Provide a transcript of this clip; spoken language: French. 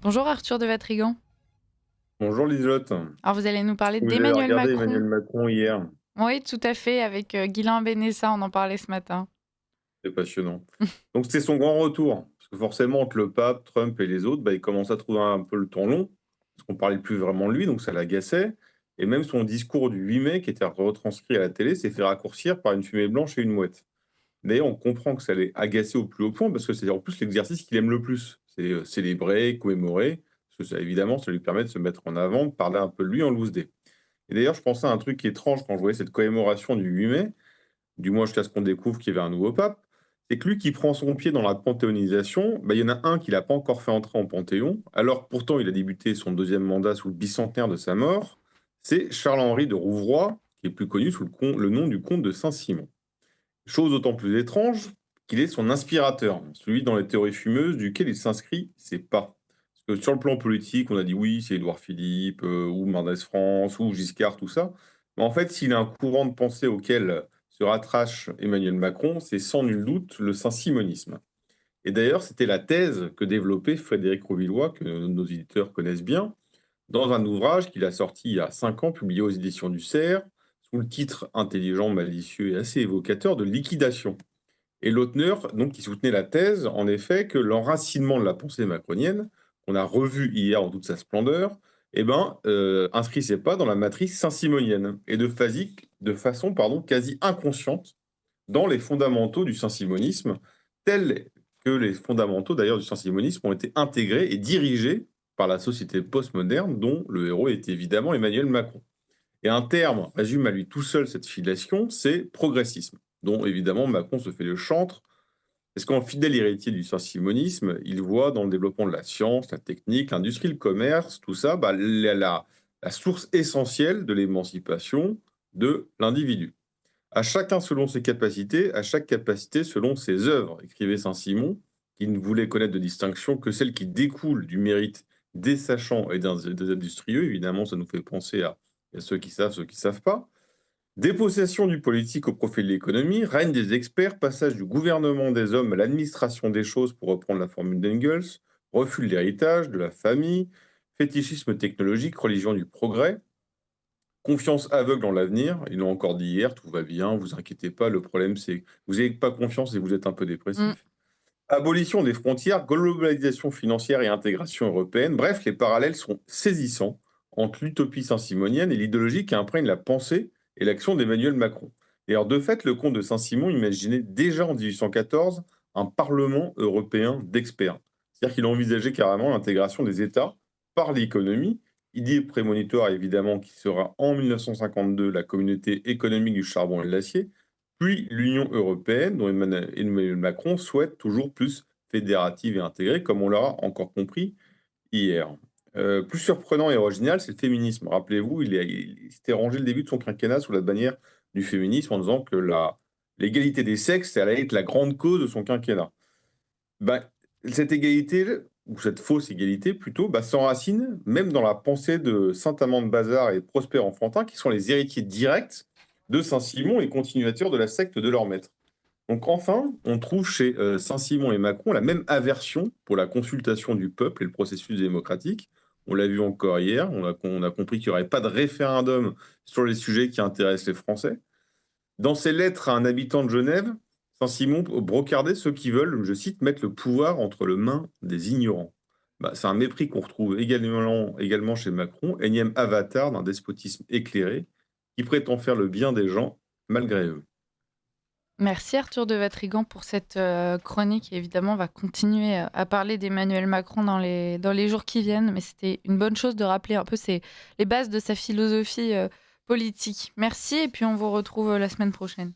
Bonjour Arthur de Vatrigan. Bonjour Liselotte. Alors vous allez nous parler Vous avez d'Emmanuel regardé Macron. Emmanuel Macron hier? Oui, tout à fait, avec Guylain Benessa, on en parlait ce matin. C'est passionnant. Donc c'était son grand retour. Parce que forcément, entre le pape, Trump et les autres, bah, il commençait à trouver un peu le temps long, parce qu'on parlait plus vraiment de lui, donc ça l'agaçait. Et même son discours du 8 mai, qui était retranscrit à la télé, s'est fait raccourcir par une fumée blanche et une mouette. D'ailleurs, on comprend que ça l'ait agacé au plus haut point, parce que c'est en plus l'exercice qu'il aime le plus. C'est célébrer, commémorer, parce que ça, évidemment, ça lui permet de se mettre en avant, de parler un peu de lui en loose day. Et d'ailleurs, je pensais à un truc étrange quand je voyais cette commémoration du 8 mai, du moins jusqu'à ce qu'on découvre qu'il y avait un nouveau pape, c'est que lui qui prend son pied dans la panthéonisation, bah, il y en a un qui l'a pas encore fait entrer en Panthéon, alors que pourtant il a débuté son deuxième mandat sous le bicentenaire de sa mort, c'est Charles-Henri de Rouvroy, qui est plus connu sous le nom du comte de Saint-Simon. Chose d'autant plus étrange qu'il est son inspirateur, celui dans les théories fumeuses duquel il s'inscrit, c'est pas. Parce que sur le plan politique, on a dit oui, c'est Édouard Philippe, ou Mendès France, ou Giscard, tout ça. Mais en fait, s'il y a un courant de pensée auquel se rattache Emmanuel Macron, c'est sans nul doute le saint-simonisme. Et d'ailleurs, c'était la thèse que développait Frédéric Rouvillois, que nos éditeurs connaissent bien, dans un ouvrage qu'il a sorti il y a 5 ans, publié aux éditions du Cerf, sous le titre intelligent, malicieux et assez évocateur de Liquidation. Et l'auteur, donc, qui soutenait la thèse, en effet, que l'enracinement de la pensée macronienne, qu'on a revu hier en toute sa splendeur, inscrivait pas dans la matrice saint-simonienne, et de façon quasi inconsciente dans les fondamentaux du saint-simonisme, tels que les fondamentaux d'ailleurs du saint-simonisme ont été intégrés et dirigés par la société postmoderne dont le héros est évidemment Emmanuel Macron. Et un terme résume à lui tout seul cette filiation, c'est progressisme, dont évidemment Macron se fait le chantre, parce qu'en fidèle héritier du saint-simonisme, il voit dans le développement de la science, la technique, l'industrie, le commerce, tout ça, bah, la source essentielle de l'émancipation de l'individu. À chacun selon ses capacités, à chaque capacité selon ses œuvres, écrivait Saint-Simon, qui ne voulait connaître de distinction que celle qui découle du mérite des sachants et des industrieux. Évidemment, ça nous fait penser à ceux qui savent, ceux qui ne savent pas. Dépossession du politique au profit de l'économie, règne des experts, passage du gouvernement des hommes à l'administration des choses, pour reprendre la formule d'Engels, refus de l'héritage, de la famille, fétichisme technologique, religion du progrès, confiance aveugle en l'avenir. Ils l'ont encore dit hier, tout va bien, vous inquiétez pas, le problème c'est que vous n'avez pas confiance et vous êtes un peu Mmh. dépressif. Abolition des frontières, globalisation financière et intégration européenne. Bref, les parallèles sont saisissants entre l'utopie saint-simonienne et l'idéologie qui imprègne la pensée et l'action d'Emmanuel Macron. D'ailleurs, de fait, le comte de Saint-Simon imaginait déjà en 1814 un Parlement européen d'experts. C'est-à-dire qu'il envisageait carrément l'intégration des États par l'économie, idée prémonitoire évidemment qui sera en 1952 la communauté économique du charbon et de l'acier, puis l'Union européenne, dont Emmanuel Macron souhaite toujours plus fédérative et intégrée, comme on l'aura encore compris hier. Plus surprenant et original, c'est le féminisme. Rappelez-vous, il s'était rangé le début de son quinquennat sous la bannière du féminisme en disant que l'égalité des sexes, ça allait être la grande cause de son quinquennat. Ben, cette égalité, ou cette fausse égalité plutôt, bah, s'enracine même dans la pensée de Saint-Amand de Bazard et Prosper Enfantin, qui sont les héritiers directs de Saint-Simon et continuateurs de la secte de leur maître. Donc enfin, on trouve chez Saint-Simon et Macron la même aversion pour la consultation du peuple et le processus démocratique. On l'a vu encore hier, on a compris qu'il n'y aurait pas de référendum sur les sujets qui intéressent les Français. Dans ses lettres à un habitant de Genève, Saint-Simon brocardait ceux qui veulent, je cite, mettre le pouvoir entre les mains des ignorants. Bah, c'est un mépris qu'on retrouve également chez Macron, énième avatar d'un despotisme éclairé qui prétend faire le bien des gens malgré eux. Merci Arthur de Vatrigan pour cette chronique. Et évidemment, on va continuer à parler d'Emmanuel Macron dans les jours qui viennent, mais c'était une bonne chose de rappeler un peu les bases de sa philosophie politique. Merci, et puis on vous retrouve la semaine prochaine.